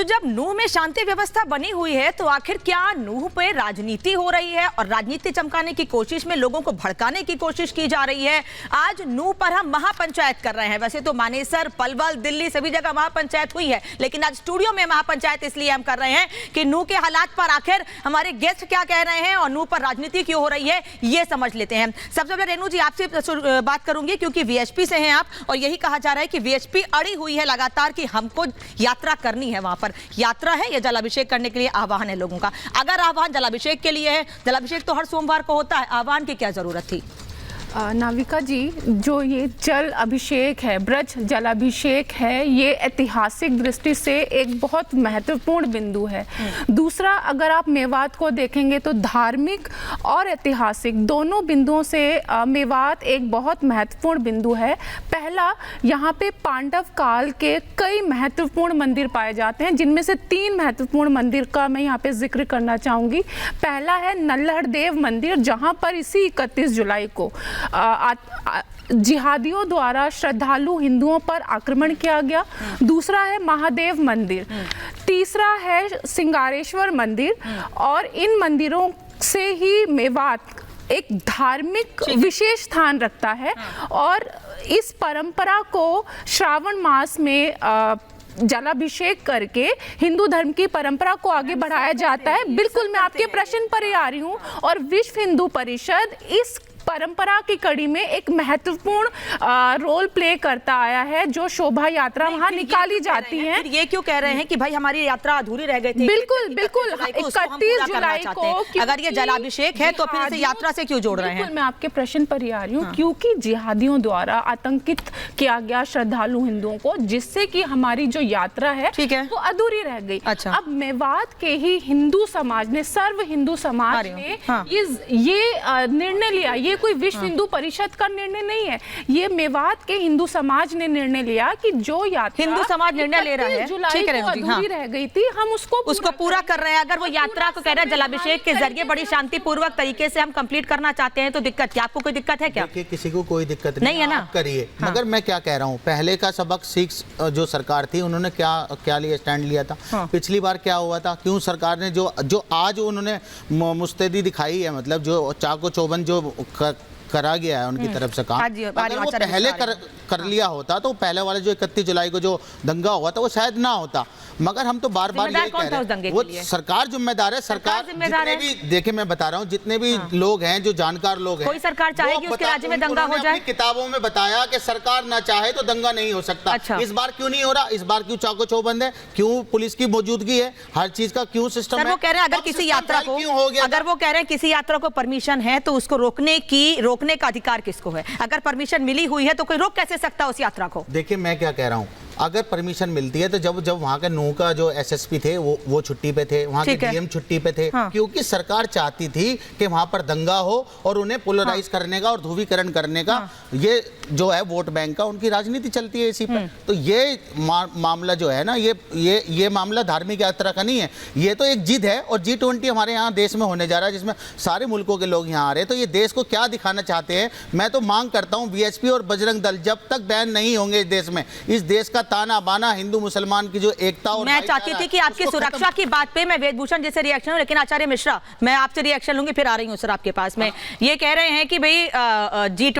तो जब नूह में शांति व्यवस्था बनी हुई है तो आखिर क्या नूह पे राजनीति हो रही है और राजनीति चमकाने की कोशिश में लोगों को भड़काने की कोशिश की जा रही है? आज नूह पर हम महापंचायत कर रहे हैं। वैसे तो मानेसर, पलवल, दिल्ली सभी जगह महापंचायत हुई है, लेकिन आज स्टूडियो में महापंचायत इसलिए हम कर रहे हैं कि नूह के हालात पर आखिर हमारे गेस्ट क्या कह रहे हैं और नूह पर राजनीति क्यों हो रही है ये समझ लेते हैं। सबसे पहले रेणु जी आपसे बात करूंगी क्योंकि वीएचपी से हैं आप और यही कहा जा रहा है कि वीएचपी अड़ी हुई है लगातार कि हमको यात्रा करनी है। वहां पर यात्रा है या जलाभिषेक करने के लिए आह्वान है लोगों का? अगर आह्वान जलाभिषेक के लिए है, जलाभिषेक तो हर सोमवार को होता है, आह्वान की क्या जरूरत थी? नाविका जी, जो ये जल अभिषेक है, ब्रज जलाभिषेक है, ये ऐतिहासिक दृष्टि से एक बहुत महत्वपूर्ण बिंदु है। दूसरा, अगर आप मेवात को देखेंगे तो धार्मिक और ऐतिहासिक दोनों बिंदुओं से मेवात एक बहुत महत्वपूर्ण बिंदु है। पहला, यहाँ पे पांडव काल के कई महत्वपूर्ण मंदिर पाए जाते हैं, जिनमें से 3 महत्वपूर्ण मंदिर का मैं यहाँ पे जिक्र करना चाहूँगी। पहला है नल्लहरदेव मंदिर, जहाँ पर इसी 31 जुलाई को जिहादियों द्वारा श्रद्धालु हिंदुओं पर आक्रमण किया गया। दूसरा है महादेव मंदिर। तीसरा है सिंगारेश्वर मंदिर। और इन मंदिरों से ही मेवात एक धार्मिक विशेष स्थान रखता है और इस परंपरा को श्रावण मास में जलाभिषेक करके हिंदू धर्म की परंपरा को आगे बढ़ाया जाता है। बिल्कुल, मैं आपके प्रश्न पर ही आ रही हूँ। और विश्व हिंदू परिषद इस परंपरा की कड़ी में एक महत्वपूर्ण रोल प्ले करता आया है, जो शोभा यात्रा वहां निकाली जाती है। ये क्यों कह रहे हैं कि भाई हमारी यात्रा अधूरी रह गई थी? बिल्कुल बिल्कुल, 31 जुलाई को अगर ये जलाभिषेक है तो फिर इसे यात्रा से क्यों जोड़ रहे हैं? मैं आपके प्रश्न पर ही आ रही हूँ। क्योंकि जिहादियों द्वारा आतंकित किया गया श्रद्धालु हिंदुओं को, जिससे कि हमारी जो यात्रा है वो अधूरी रह गई। अच्छा। अब मेवात के ही हिंदू समाज ने, सर्व हिंदू समाज ने ये निर्णय लिया। ये कोई विश्व हिंदू परिषद का निर्णय नहीं है, ये मेवात के हिंदू समाज ने निर्णय लिया कि जो यात्रा हिंदू समाज निर्णय ले रहा है, जुलाई को अधूरी रह गई थी, हम उसको पूरा कर रहे हैं। अगर वो यात्रा को कह रहे हैं जलाभिषेक के जरिए बड़ी शांतिपूर्वक तरीके से हम कंप्लीट करना चाहते हैं तो दिक्कत क्या? आपको कोई दिक्कत है क्या? किसी को कोई दिक्कत नहीं है ना, करिए। मगर मैं क्या कह रहा हूँ, पहले का सबक सिख जो सरकार थी उन्होंने क्या लिया, स्टैंड लिया था। पिछली बार क्या हुआ था, क्यों सरकार ने जो आज उन्होंने मुस्तैदी दिखाई है, मतलब जो चाको चौबंद जो करा गया है उनकी तरफ से काम, अगर वो पहले कर लिया होता तो पहले वाले जो 31 जुलाई को जो दंगा हुआ था वो शायद ना होता। मगर हम तो बार बार यही कह रहे हैं, वो सरकार जिम्मेदार है। सरकार जितने भी, देखिए मैं बता रहा हूँ, जितने भी लोग हैं, जो जानकार लोग हैं, कोई सरकार चाहे कि उसके राज्य में दंगा हो जाए। किताबों में बताया कि सरकार ना चाहे तो दंगा नहीं हो सकता। इस बार क्यों नहीं हो रहा? इस बार क्यों चाको चौबंद है? क्यों पुलिस की मौजूदगी है? हर चीज का क्यों सिस्टम है? वो कह रहे हैं अगर किसी यात्रा को, अगर वो कह रहे हैं किसी यात्रा को परमिशन है तो उसको रोकने का अधिकार किसको है? अगर परमिशन मिली हुई है तो कोई रोक कैसे सकता है उस यात्रा को? देखिए मैं क्या कह रहा हूँ, अगर परमिशन मिलती है तो जब वहाँ का नूह का जो एसएसपी थे वो छुट्टी पे थे, वहाँ के डीएम छुट्टी पे थे। क्योंकि सरकार चाहती थी कि वहाँ पर दंगा हो और उन्हें पोलराइज करने का और ध्रुवीकरण करने का, ये जो है वोट बैंक का उनकी राजनीति चलती है इसी पर। तो ये मामला जो है ना, ये मामला धार्मिक यात्रा का नहीं है, ये तो एक जिद है। और G20 हमारे यहाँ देश में होने जा रहा है, जिसमें सारे मुल्कों के लोग यहाँ आ रहे हैं। तो ये देश को क्या दिखाना चाहते हैं? मैं तो मांग करता हूँ वीएचपी और बजरंग दल जब तक बैन नहीं होंगे इस देश में, इस देश का ताना बाना हिंदू मुसलमान की जो एकता और मैं चाहती थी कि आपकी सुरक्षा की बात पे मैं वेदभूषण जैसे रिएक्शन हूं, लेकिन आचार्य मिश्रा मैं आपसे रिएक्शन लूंगी, फिर आ रही हूं सर आपके पास में। ये कह रहे हैं कि भाई G20